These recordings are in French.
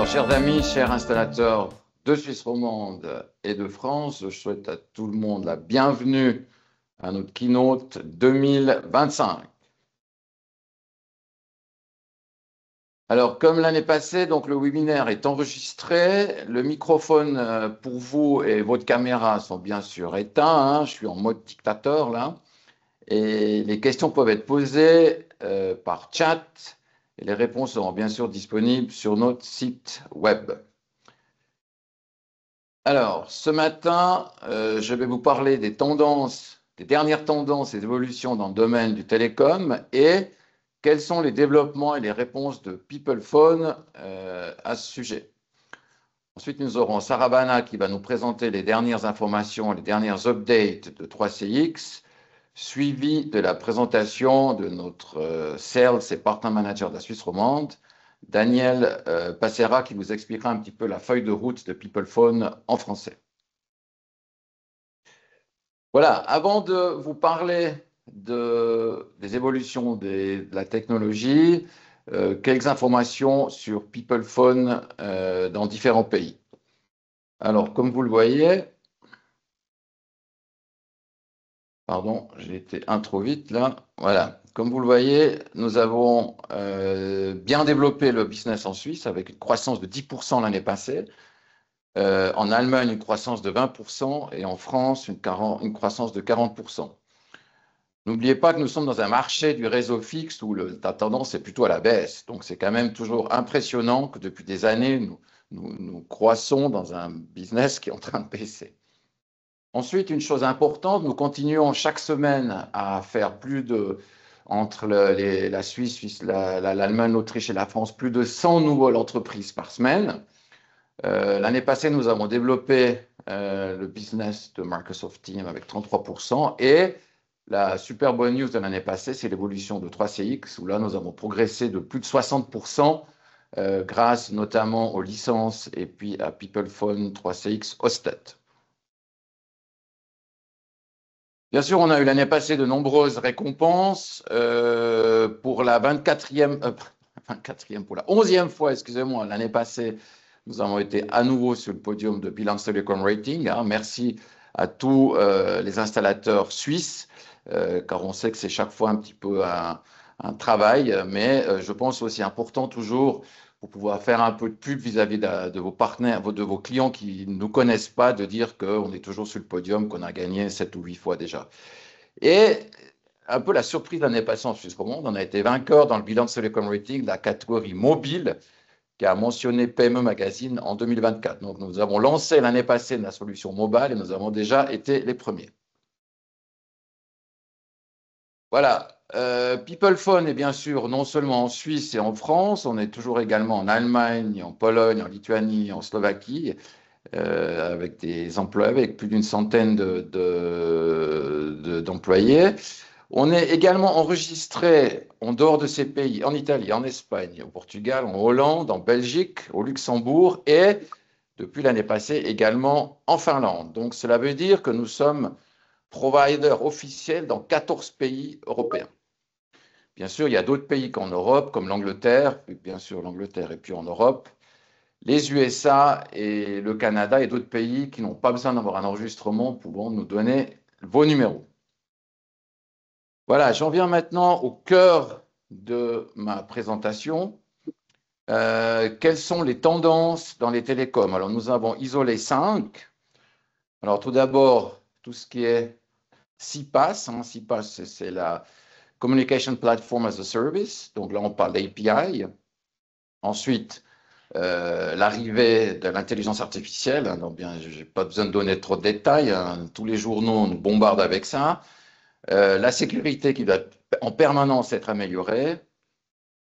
chers amis, chers installateurs de Suisse romande et de France, je souhaite à tout le monde la bienvenue à notre keynote 2025. Alors, comme l'année passée, donc le webinaire est enregistré. Le microphone pour vous et votre caméra sont bien sûr éteints. Je suis en mode dictateur là. Et les questions peuvent être posées par chat. Et les réponses seront bien sûr disponibles sur notre site web. Alors, ce matin, je vais vous parler des tendances, des dernières tendances et évolutions dans le domaine du télécom et quels sont les développements et les réponses de PeoplePhone à ce sujet. Ensuite, nous aurons Sarah Bana qui va nous présenter les dernières informations, les dernières updates de 3CX, suivi de la présentation de notre Sales et Partner Manager de la Suisse romande, Daniel Passera, qui vous expliquera un petit peu la feuille de route de PeoplePhone en français. Voilà, avant de vous parler des évolutions de la technologie, quelques informations sur PeoplePhone dans différents pays. Alors, comme vous le voyez, pardon, j'ai été un trop vite là. Voilà, comme vous le voyez, nous avons bien développé le business en Suisse avec une croissance de 10% l'année passée. En Allemagne, une croissance de 20% et en France, une croissance de 40%. N'oubliez pas que nous sommes dans un marché du réseau fixe où la tendance est plutôt à la baisse. Donc, c'est quand même toujours impressionnant que depuis des années, nous croissons dans un business qui est en train de baisser. Ensuite, une chose importante, nous continuons chaque semaine à faire entre la Suisse, l'Allemagne, l'Autriche et la France, plus de 100 nouvelles entreprises par semaine. L'année passée, nous avons développé le business de Microsoft Teams avec 33%. Et la super bonne news de l'année passée, c'est l'évolution de 3CX, où là, nous avons progressé de plus de 60% grâce notamment aux licences et puis à PeoplePhone 3CX Hosted. Bien sûr, on a eu l'année passée de nombreuses récompenses pour la 11e fois, excusez-moi, l'année passée. Nous avons été à nouveau sur le podium de Bilanz Telecom Rating. Merci à tous les installateurs suisses, car on sait que c'est chaque fois un petit peu un travail, mais je pense aussi important toujours pour pouvoir faire un peu de pub vis-à-vis de vos partenaires, de vos clients qui ne nous connaissent pas, de dire qu'on est toujours sur le podium, qu'on a gagné 7 ou 8 fois déjà. Et un peu la surprise l'année passée en Suisse romande, on a été vainqueur dans le Bilanz Telecom Rating de la catégorie mobile, qui a mentionné PME Magazine en 2024. Donc, nous avons lancé l'année passée la solution mobile et nous avons déjà été les premiers. Voilà. PeoplePhone est bien sûr non seulement en Suisse et en France, on est toujours également en Allemagne, en Pologne, en Lituanie, en Slovaquie, avec des employés, avec plus d'une centaine d'employés. On est également enregistré en dehors de ces pays, en Italie, en Espagne, au Portugal, en Hollande, en Belgique, au Luxembourg et depuis l'année passée également en Finlande. Donc cela veut dire que nous sommes provider officiels dans 14 pays européens. Bien sûr, il y a d'autres pays qu'en Europe, comme l'Angleterre, bien sûr l'Angleterre et puis en Europe, les USA et le Canada et d'autres pays qui n'ont pas besoin d'avoir un enregistrement pouvant nous donner vos numéros. Voilà, j'en viens maintenant au cœur de ma présentation. Quelles sont les tendances dans les télécoms? Alors, nous avons isolé 5. Alors, tout d'abord, tout ce qui est CPaaS. CPaaS, c'est la Communication Platform as a Service. Donc là, on parle d'API. Ensuite, l'arrivée de l'intelligence artificielle. Donc, bien, je n'ai pas besoin de donner trop de détails. Tous les journaux nous bombardent avec ça. La sécurité qui doit en permanence être améliorée.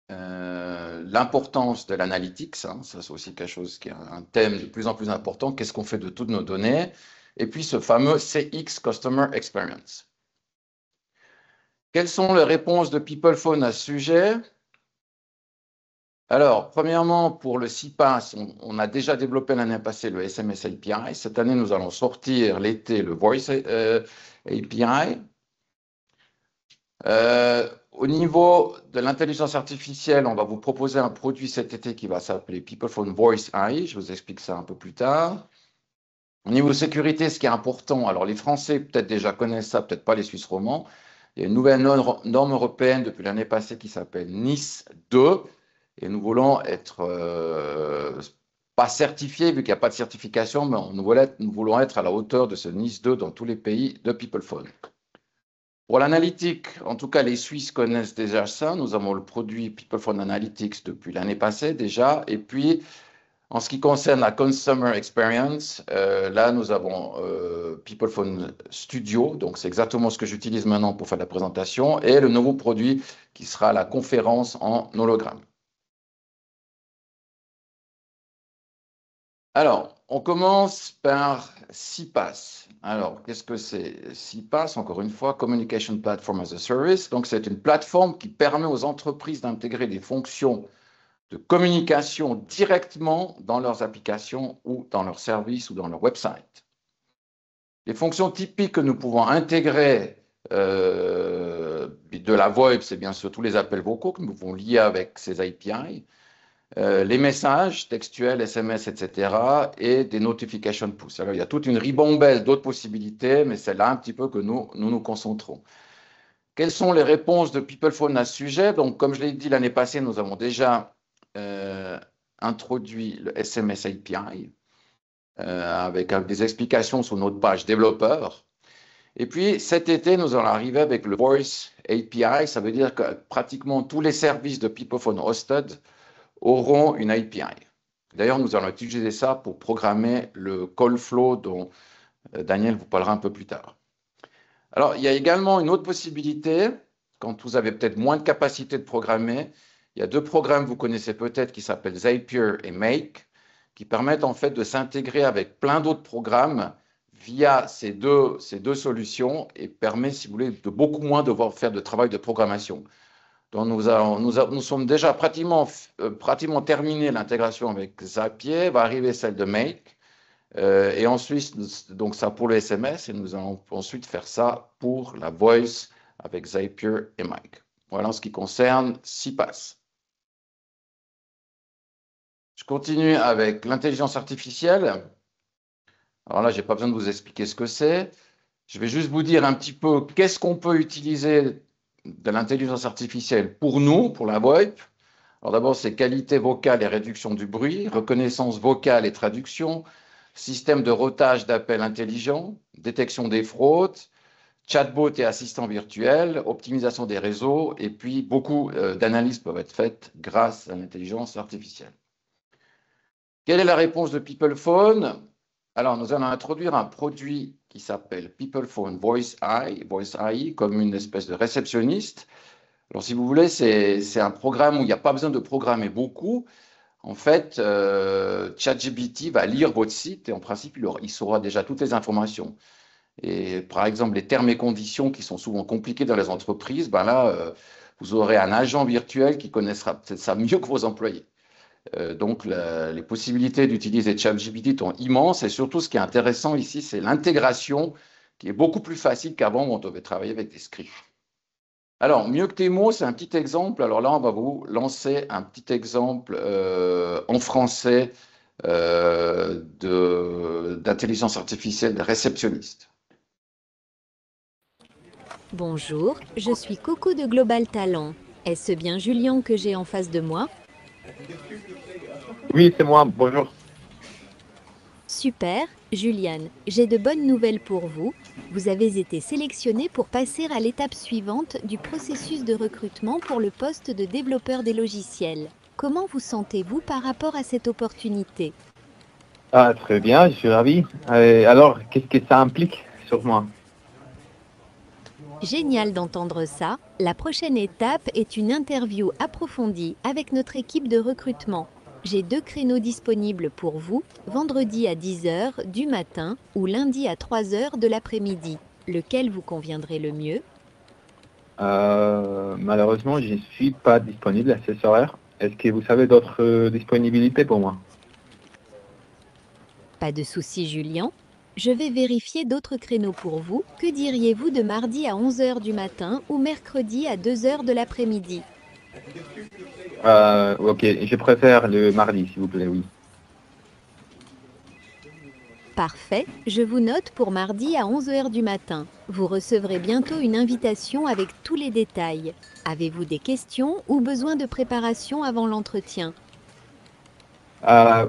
L'importance de l'analytics, ça c'est aussi quelque chose qui est un thème de plus en plus important. Qu'est-ce qu'on fait de toutes nos données? Et puis ce fameux CX, Customer Experience. Quelles sont les réponses de PeoplePhone à ce sujet? Alors, premièrement, pour le CPaaS, on a déjà développé l'année passée le SMS API. Cette année, nous allons sortir l'été le Voice API. au niveau de l'intelligence artificielle, on va vous proposer un produit cet été qui va s'appeler PeoplePhone Voice AI. Je vous explique ça un peu plus tard. Au niveau sécurité, ce qui est important, alors les Français peut-être déjà connaissent ça, peut-être pas les Suisses romands. Il y a une nouvelle norme européenne depuis l'année passée qui s'appelle NIS 2. Et nous voulons être pas certifiés, vu qu'il n'y a pas de certification, mais nous voulons être à la hauteur de ce NIS 2 dans tous les pays de PeoplePhone. Pour l'analytique, en tout cas, les Suisses connaissent déjà ça. Nous avons le produit PeoplePhone Analytics depuis l'année passée déjà. Et puis, en ce qui concerne la Consumer Experience, là, nous avons PeoplePhone Studio. Donc, c'est exactement ce que j'utilise maintenant pour faire la présentation. Et le nouveau produit qui sera la conférence en hologramme. Alors, on commence par CPaaS. Alors, qu'est-ce que c'est CPaaS? Encore une fois, Communication Platform as a Service. Donc, c'est une plateforme qui permet aux entreprises d'intégrer des fonctions de communication directement dans leurs applications ou dans leurs services ou dans leur website. Les fonctions typiques que nous pouvons intégrer de la VoIP, c'est bien sûr tous les appels vocaux que nous pouvons lier avec ces API. Les messages textuels, SMS, etc. et des notifications push. Alors, il y a toute une ribambelle d'autres possibilités, mais c'est là un petit peu que nous concentrons. Quelles sont les réponses de PeoplePhone à ce sujet? Donc, comme je l'ai dit l'année passée, nous avons déjà introduit le SMS API avec des explications sur notre page développeur. Et puis, cet été, nous allons arriver avec le Voice API. Ça veut dire que pratiquement tous les services de PeoplePhone hosted auront une API. D'ailleurs, nous allons utiliser ça pour programmer le call flow dont Daniel vous parlera un peu plus tard. Alors, il y a également une autre possibilité, quand vous avez peut-être moins de capacité de programmer, il y a deux programmes que vous connaissez peut-être qui s'appellent Zapier et Make, qui permettent en fait de s'intégrer avec plein d'autres programmes via ces deux solutions et permet, si vous voulez, de beaucoup moins devoir faire de travail de programmation. Donc, nous sommes déjà pratiquement terminé l'intégration avec Zapier, va arriver celle de Make, et ensuite, donc ça pour le SMS, et nous allons ensuite faire ça pour la Voice avec Zapier et Make. Voilà en ce qui concerne CPaaS. Je continue avec l'intelligence artificielle. Alors là, je n'ai pas besoin de vous expliquer ce que c'est. Je vais juste vous dire un petit peu qu'est-ce qu'on peut utiliser de l'intelligence artificielle pour nous, pour la VoIP. Alors d'abord, c'est qualité vocale et réduction du bruit, reconnaissance vocale et traduction, système de routage d'appels intelligents, détection des fraudes, chatbot et assistant virtuel, optimisation des réseaux, et puis beaucoup d'analyses peuvent être faites grâce à l'intelligence artificielle. Quelle est la réponse de PeoplePhone? Alors, nous allons introduire un produit qui s'appelle PeoplePhone Voice AI, comme une espèce de réceptionniste. Alors, si vous voulez, c'est un programme où il n'y a pas besoin de programmer beaucoup. En fait, ChatGPT va lire votre site et en principe, il saura déjà toutes les informations. Et par exemple, les termes et conditions qui sont souvent compliqués dans les entreprises, ben là, vous aurez un agent virtuel qui connaîtra peut-être ça mieux que vos employés. Donc, les possibilités d'utiliser ChatGPT sont immenses et surtout, ce qui est intéressant ici, c'est l'intégration qui est beaucoup plus facile qu'avant où on devait travailler avec des scripts. Alors, mieux que tes mots, c'est un petit exemple. Alors là, on va vous lancer un petit exemple en français d'intelligence artificielle de réceptionniste. Bonjour, je suis Coco de Global Talent. Est-ce bien Julien que j'ai en face de moi? Oui, c'est moi, bonjour. Super, Juliane, j'ai de bonnes nouvelles pour vous. Vous avez été sélectionné pour passer à l'étape suivante du processus de recrutement pour le poste de développeur des logiciels. Comment vous sentez-vous par rapport à cette opportunité? Ah, très bien, je suis ravi. Alors, qu'est-ce que ça implique sur moi? Génial d'entendre ça. La prochaine étape est une interview approfondie avec notre équipe de recrutement. J'ai 2 créneaux disponibles pour vous, vendredi à 10h du matin ou lundi à 3h de l'après-midi. Lequel vous conviendrait le mieux? Malheureusement, je ne suis pas disponible à ces horaires. Est-ce que vous savez d'autres disponibilités pour moi? Pas de souci, Julien. Je vais vérifier d'autres créneaux pour vous. Que diriez-vous de mardi à 11 heures du matin ou mercredi à 2 heures de l'après-midi? Ok, je préfère le mardi, s'il vous plaît, oui. Parfait, je vous note pour mardi à 11 heures du matin. Vous recevrez bientôt une invitation avec tous les détails. Avez-vous des questions ou besoin de préparation avant l'entretien?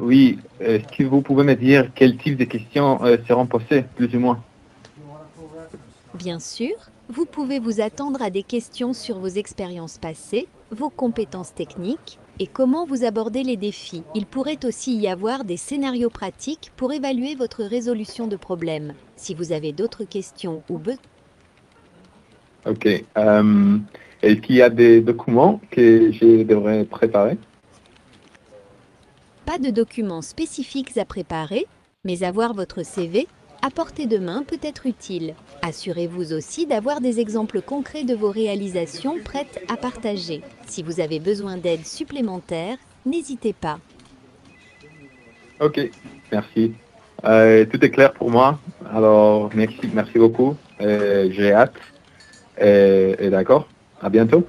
Oui, est-ce que vous pouvez me dire quel type de questions seront posées, plus ou moins? Bien sûr, vous pouvez vous attendre à des questions sur vos expériences passées, vos compétences techniques et comment vous abordez les défis. Il pourrait aussi y avoir des scénarios pratiques pour évaluer votre résolution de problèmes. Si vous avez d'autres questions ou besoins, Ok. Est-ce qu'il y a des documents que je devrais préparer? pas de documents spécifiques à préparer, mais avoir votre CV à portée de main peut être utile. Assurez-vous aussi d'avoir des exemples concrets de vos réalisations prêtes à partager. Si vous avez besoin d'aide supplémentaire, n'hésitez pas. Ok, merci. Tout est clair pour moi. Alors, merci beaucoup. J'ai hâte. Et d'accord. À bientôt.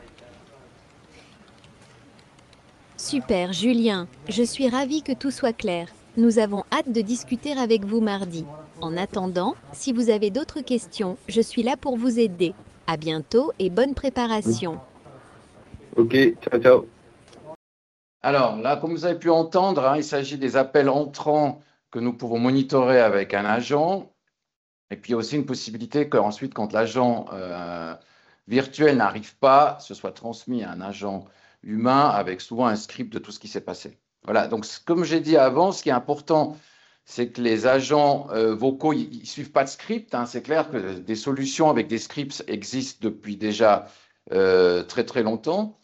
Super, Julien. Je suis ravie que tout soit clair. Nous avons hâte de discuter avec vous mardi. En attendant, si vous avez d'autres questions, je suis là pour vous aider. À bientôt et bonne préparation. Ok, ciao, ciao. Alors là, comme vous avez pu entendre, hein, il s'agit des appels entrants que nous pouvons monitorer avec un agent. Et puis aussi une possibilité qu'ensuite, quand l'agent virtuel n'arrive pas, ce soit transmis à un agent humain avec souvent un script de tout ce qui s'est passé. Voilà, donc comme j'ai dit avant, ce qui est important, c'est que les agents vocaux, ils ne suivent pas de script, hein. C'est clair que des solutions avec des scripts existent depuis déjà très très longtemps.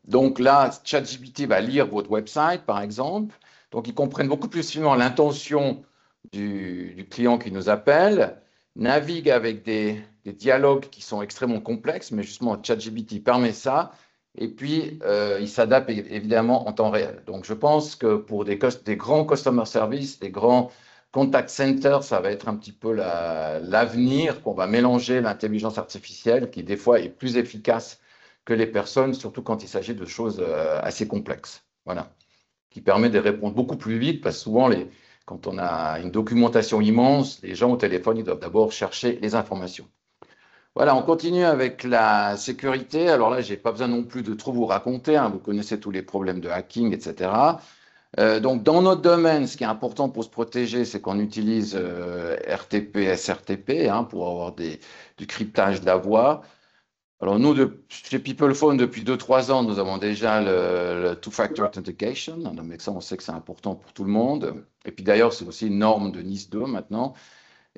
Donc là, ChatGPT va lire votre website, par exemple. Donc ils comprennent beaucoup plus facilement l'intention du client qui nous appelle, navigue avec des dialogues qui sont extrêmement complexes, mais justement, ChatGPT permet ça. Et puis, il s'adapte évidemment en temps réel. Donc, je pense que pour des grands customer service, des grands contact centers, ça va être un petit peu l'avenir, qu'on va mélanger l'intelligence artificielle, qui des fois est plus efficace que les personnes, surtout quand il s'agit de choses assez complexes. Voilà, qui permet de répondre beaucoup plus vite, parce que souvent, quand on a une documentation immense, les gens au téléphone, ils doivent d'abord chercher les informations. Voilà, on continue avec la sécurité. Alors là, je n'ai pas besoin non plus de trop vous raconter, hein. Vous connaissez tous les problèmes de hacking, etc. Donc, dans notre domaine, ce qui est important pour se protéger, c'est qu'on utilise RTP, SRTP, hein, pour avoir du cryptage de la voix. Alors, nous, chez PeoplePhone, depuis 2-3 ans, nous avons déjà le Two-Factor Authentication. Donc, ça, on sait que c'est important pour tout le monde. Et puis, d'ailleurs, c'est aussi une norme de NIS2 maintenant.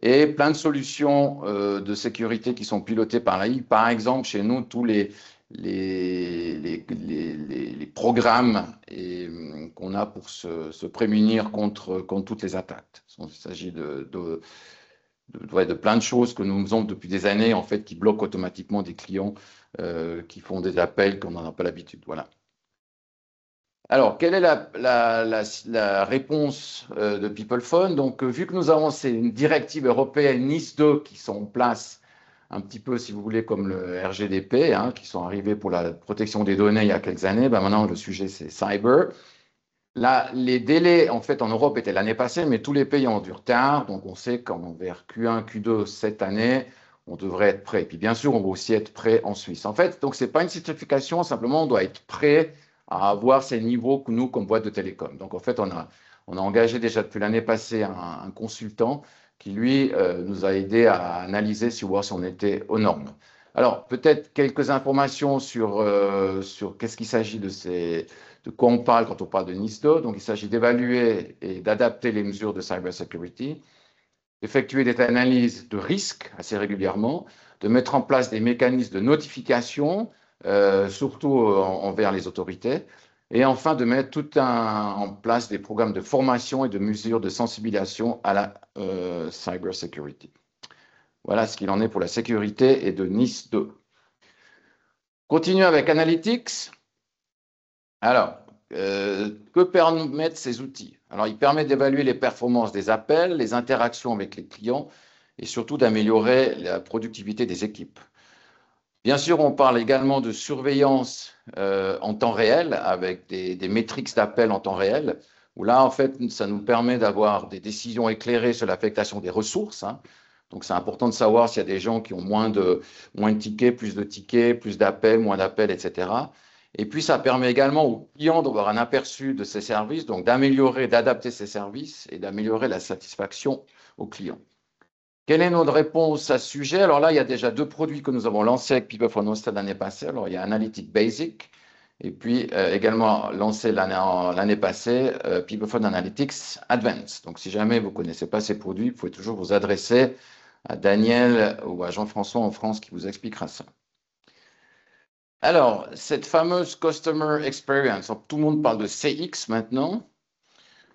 Et plein de solutions de sécurité qui sont pilotées par l'AI. Par exemple, chez nous, tous les programmes qu'on a pour se prémunir contre toutes les attaques. Il s'agit de plein de choses que nous faisons depuis des années, en fait, qui bloquent automatiquement des clients qui font des appels qu'on n'en a pas l'habitude. Voilà. Alors, quelle est la réponse de PeoplePhone? Donc, vu que nous avons une directive européenne NIS2 qui sont en place un petit peu, si vous voulez, comme le RGDP, hein, qui sont arrivés pour la protection des données il y a quelques années, ben maintenant, le sujet, c'est cyber. Là, les délais, en fait, en Europe étaient l'année passée, mais tous les pays ont du retard. Donc, on sait qu'en vers Q1, Q2 cette année, on devrait être prêt. Et puis, bien sûr, on va aussi être prêt en Suisse. En fait, donc, ce n'est pas une certification, simplement, on doit être prêt à avoir ces niveaux que nous, comme boîte de télécom. Donc, en fait, on a engagé déjà depuis l'année passée un consultant qui, lui, nous a aidé à analyser, voir si on était aux normes. Alors, peut-être quelques informations sur qu'est-ce qu'il s'agit de quoi on parle quand on parle de NIS2. Donc, il s'agit d'évaluer et d'adapter les mesures de cybersecurity, d'effectuer des analyses de risques assez régulièrement, de mettre en place des mécanismes de notification, surtout envers les autorités, et enfin de mettre en place des programmes de formation et de mesures de sensibilisation à la cybersecurity. Voilà ce qu'il en est pour la sécurité et de NIS2. Continuons avec Analytics. Alors, que permettent ces outils? Alors, ils permettent d'évaluer les performances des appels, les interactions avec les clients et surtout d'améliorer la productivité des équipes. Bien sûr, on parle également de surveillance en temps réel avec des métriques d'appel en temps réel, où là, en fait, ça nous permet d'avoir des décisions éclairées sur l'affectation des ressources, hein. Donc, c'est important de savoir s'il y a des gens qui ont moins de tickets, plus d'appels, moins d'appels, etc. Et puis, ça permet également aux clients d'avoir un aperçu de ces services, donc d'améliorer, d'adapter ces services et d'améliorer la satisfaction aux clients. Quelle est notre réponse à ce sujet? Alors là, il y a déjà 2 produits que nous avons lancés avec PeopleFone Hosted l'année passée. Alors, il y a Analytics Basic et puis également lancé l'année passée PeopleFone Analytics Advanced. Donc, si jamais vous ne connaissez pas ces produits, vous pouvez toujours vous adresser à Daniel ou à Jean-François en France qui vous expliquera ça. Alors, cette fameuse Customer Experience, tout le monde parle de CX maintenant.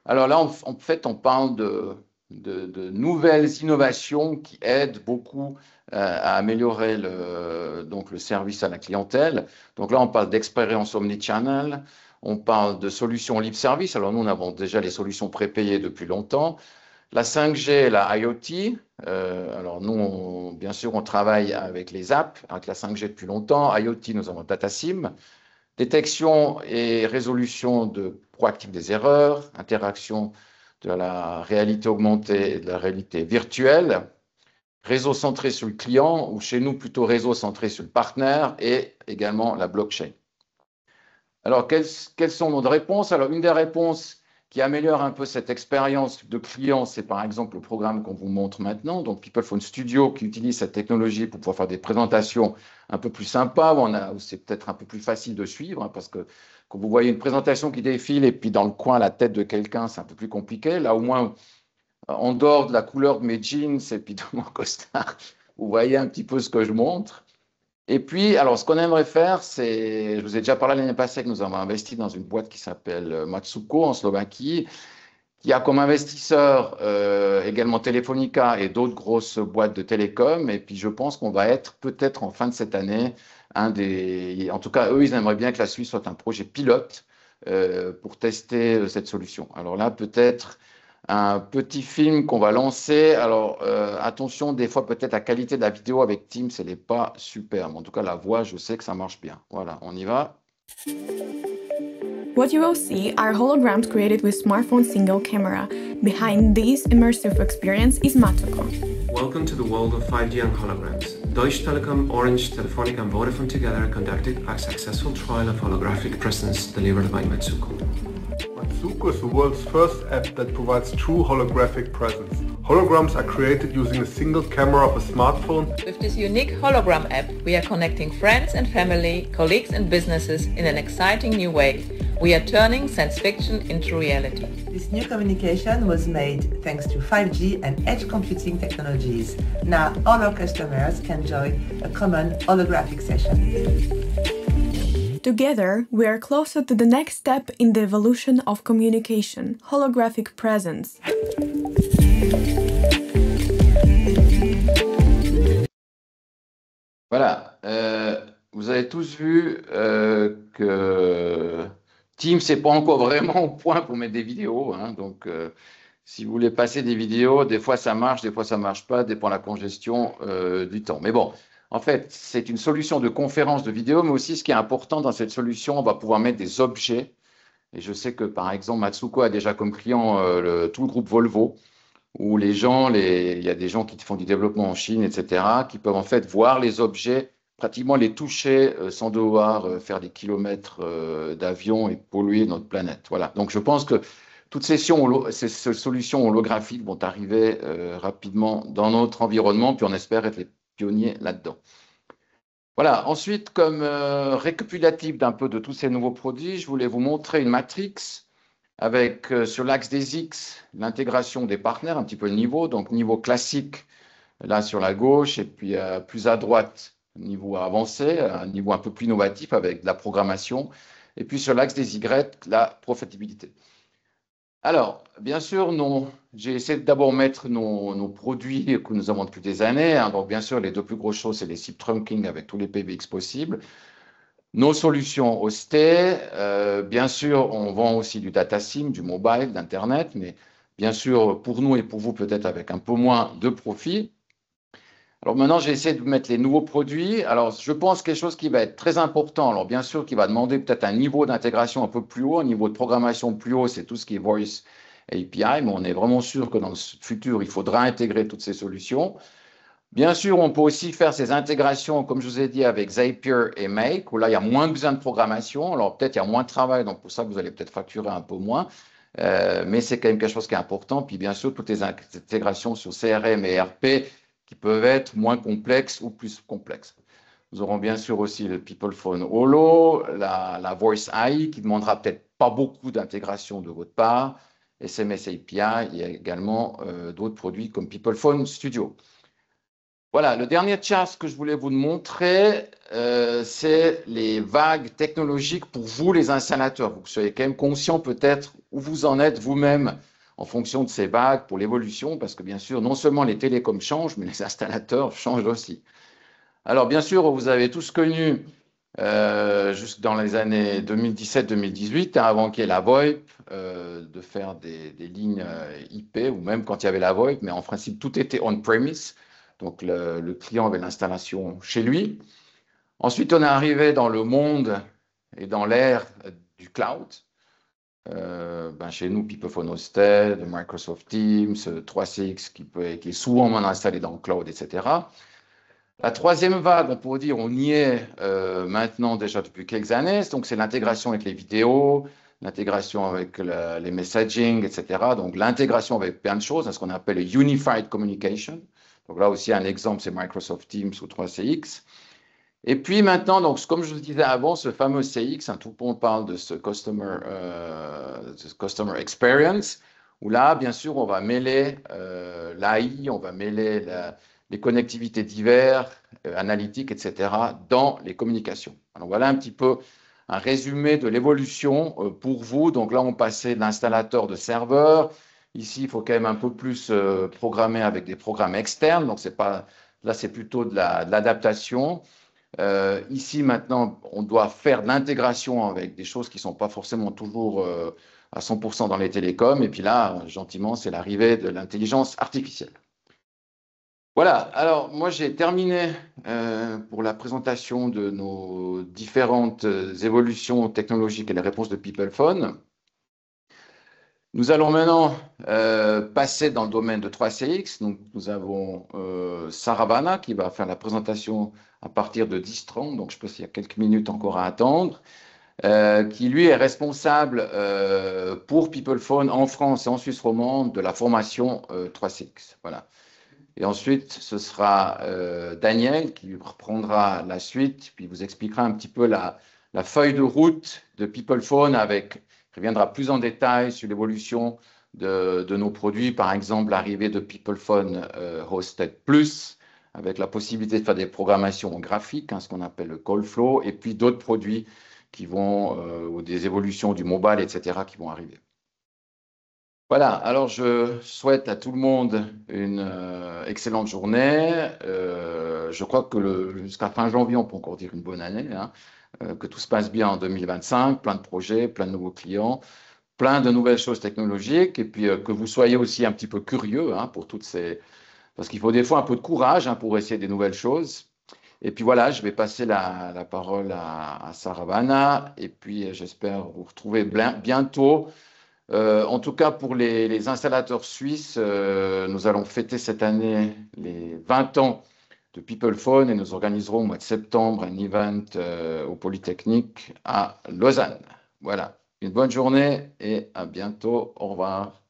Alors là, en fait, on parle de nouvelles innovations qui aident beaucoup à améliorer donc le service à la clientèle. Donc là, on parle d'expérience omnichannel, on parle de solutions libre service. Alors nous, on avons déjà les solutions prépayées depuis longtemps. La 5G, la IoT. Alors nous, bien sûr, on travaille avec les apps, avec la 5G depuis longtemps. IoT, nous avons DataSim. Détection et résolution proactive des erreurs, interaction de la réalité augmentée et de la réalité virtuelle, réseau centré sur le client, ou chez nous plutôt réseau centré sur le partenaire, et également la blockchain. Alors, quelles sont nos réponses? Alors, une des réponses qui améliore un peu cette expérience de client, c'est par exemple le programme qu'on vous montre maintenant, donc PeopleFone Studio, qui utilise cette technologie pour pouvoir faire des présentations un peu plus sympas, où c'est peut-être un peu plus facile de suivre, hein, parce que quand vous voyez une présentation qui défile et puis dans le coin la tête de quelqu'un, c'est un peu plus compliqué. Là, au moins, en dehors de la couleur de mes jeans et puis de mon costard, vous voyez un petit peu ce que je montre. Et puis, alors, ce qu'on aimerait faire, c'est, je vous ai déjà parlé l'année passée que nous avons investi dans une boîte qui s'appelle Matsuko en Slovaquie, qui a comme investisseur également Telefonica et d'autres grosses boîtes de télécom. Et puis, je pense qu'on va être peut-être en fin de cette année en tout cas, eux, ils aimeraient bien que la Suisse soit un projet pilote pour tester cette solution. Alors là, peut-être un petit film qu'on va lancer. Alors, attention, des fois, peut-être la qualité de la vidéo avec Teams, elle n'est pas superbe. En tout cas, la voix, je sais que ça marche bien. Voilà, on y va. What you will see are holograms created with smartphone single camera. Behind this immersive experience is Matsuko. Welcome to the world of 5G and holograms. Deutsche Telekom, Orange, Telefonica and Vodafone together conducted a successful trial of holographic presence delivered by Matsuko. Matsuko is the world's first app that provides true holographic presence. Holograms are created using a single camera of a smartphone. With this unique hologram app, we are connecting friends and family, colleagues and businesses in an exciting new way. We are turning science fiction into reality. This new communication was made thanks to 5G and edge computing technologies. Now all our customers can join a common holographic session. Together, we are closer to the next step in the evolution of communication, holographic presence. Voilà, vous avez tous vu que Teams n'est pas encore vraiment au point pour mettre des vidéos, hein, donc si vous voulez passer des vidéos, des fois ça marche, des fois ça ne marche pas, dépend de la congestion du temps. Mais bon, en fait, c'est une solution de conférence de vidéo, mais aussi ce qui est important dans cette solution, on va pouvoir mettre des objets. Et je sais que par exemple, Matsuko a déjà comme client tout le groupe Volvo, où les gens, il y a des gens qui font du développement en Chine, etc., qui peuvent en fait voir les objets, pratiquement les toucher sans devoir faire des kilomètres d'avion et polluer notre planète. Voilà. Donc je pense que toutes ces solutions holographiques vont arriver rapidement dans notre environnement, puis on espère être les pionniers là-dedans. Voilà. Ensuite, comme récapitulatif d'un peu de tous ces nouveaux produits, je voulais vous montrer une matrix avec sur l'axe des X, l'intégration des partenaires, un petit peu le niveau, donc niveau classique, là sur la gauche, et puis plus à droite, niveau avancé, un niveau un peu plus innovatif avec de la programmation, et puis sur l'axe des Y, la profitabilité. Alors, bien sûr, j'ai essayé de d'abord mettre nos produits que nous avons depuis des années, hein, donc bien sûr, les 2 plus grosses choses, c'est les SIP trunking avec tous les PBX possibles. Nos solutions hostées, bien sûr, on vend aussi du data sim, du mobile, d'Internet, mais bien sûr, pour nous et pour vous, peut-être avec un peu moins de profit. Alors maintenant, j'ai essayé de mettre les nouveaux produits. Alors, je pense quelque chose qui va être très important. Alors, bien sûr, qui va demander peut-être un niveau d'intégration un peu plus haut, un niveau de programmation plus haut, c'est tout ce qui est Voice API, mais on est vraiment sûr que dans le futur, il faudra intégrer toutes ces solutions. Bien sûr, on peut aussi faire ces intégrations, comme je vous ai dit, avec Zapier et Make, où là, il y a moins besoin de programmation. Alors, peut-être il y a moins de travail, donc pour ça, vous allez peut-être facturer un peu moins. Mais c'est quand même quelque chose qui est important. Puis, bien sûr, toutes les intégrations sur CRM et ERP qui peuvent être moins complexes ou plus complexes. Nous aurons bien sûr aussi le PeoplePhone Holo, la Voice AI, qui ne demandera peut-être pas beaucoup d'intégration de votre part, SMS API, il y a également d'autres produits comme PeoplePhone Studio. Voilà, le dernier chart que je voulais vous montrer, c'est les vagues technologiques pour vous, les installateurs. Vous soyez quand même conscient peut-être où vous en êtes vous-même en fonction de ces vagues pour l'évolution, parce que bien sûr, non seulement les télécoms changent, mais les installateurs changent aussi. Alors bien sûr, vous avez tous connu, juste dans les années 2017-2018, avant qu'il y ait la VoIP, de faire des lignes IP, ou même quand il y avait la VoIP, mais en principe, tout était on-premise. Donc, le client avait l'installation chez lui. Ensuite, on est arrivé dans le monde et dans l'ère du cloud. Chez nous, PeoplePhone Hosted, Microsoft Teams, 3CX qui est souvent installé dans le cloud, etc. La troisième vague, on pourrait dire, on y est maintenant déjà depuis quelques années. Donc, c'est l'intégration avec les vidéos, l'intégration avec les messaging, etc. Donc, l'intégration avec plein de choses, ce qu'on appelle le Unified Communication. Donc là aussi, un exemple, c'est Microsoft Teams ou 3CX. Et puis maintenant, donc, comme je vous disais avant, ce fameux CX, tout le monde parle de ce customer experience, où là, bien sûr, on va mêler l'AI, on va mêler les connectivités diverses, analytiques, etc., dans les communications. Alors voilà un petit peu un résumé de l'évolution pour vous. Donc là, on passait de l'installateur de serveurs. Ici, il faut quand même un peu plus programmer avec des programmes externes. Donc, là, c'est plutôt de l'adaptation. Ici, maintenant, on doit faire de l'intégration avec des choses qui ne sont pas forcément toujours à 100% dans les télécoms. Et puis là, gentiment, c'est l'arrivée de l'intelligence artificielle. Voilà, alors moi j'ai terminé pour la présentation de nos différentes évolutions technologiques et les réponses de PeoplePhone. Nous allons maintenant passer dans le domaine de 3CX. Donc, nous avons Saravana qui va faire la présentation à partir de 10h30. Donc, je pense qu'il y a quelques minutes encore à attendre. Qui, lui, est responsable pour PeoplePhone en France et en Suisse romande de la formation 3CX. Voilà. Et ensuite, ce sera Daniel qui reprendra la suite, puis vous expliquera un petit peu la feuille de route de PeoplePhone qui reviendra plus en détail sur l'évolution de nos produits, par exemple l'arrivée de PeoplePhone Hosted Plus, avec la possibilité de faire des programmations graphiques, ce qu'on appelle le call flow, et puis d'autres produits qui vont, ou des évolutions du mobile, etc., qui vont arriver. Voilà, alors je souhaite à tout le monde une excellente journée. Je crois que jusqu'à fin janvier, on peut encore dire une bonne année, que tout se passe bien en 2025, plein de projets, plein de nouveaux clients, plein de nouvelles choses technologiques, et puis que vous soyez aussi un petit peu curieux pour toutes ces... Parce qu'il faut des fois un peu de courage pour essayer des nouvelles choses. Et puis voilà, je vais passer la parole à Saravana, et puis j'espère vous retrouver bientôt. En tout cas, pour les installateurs suisses, nous allons fêter cette année les 20 ans de PeoplePhone et nous organiserons au mois de septembre un event au Polytechnique à Lausanne. Voilà, une bonne journée et à bientôt. Au revoir.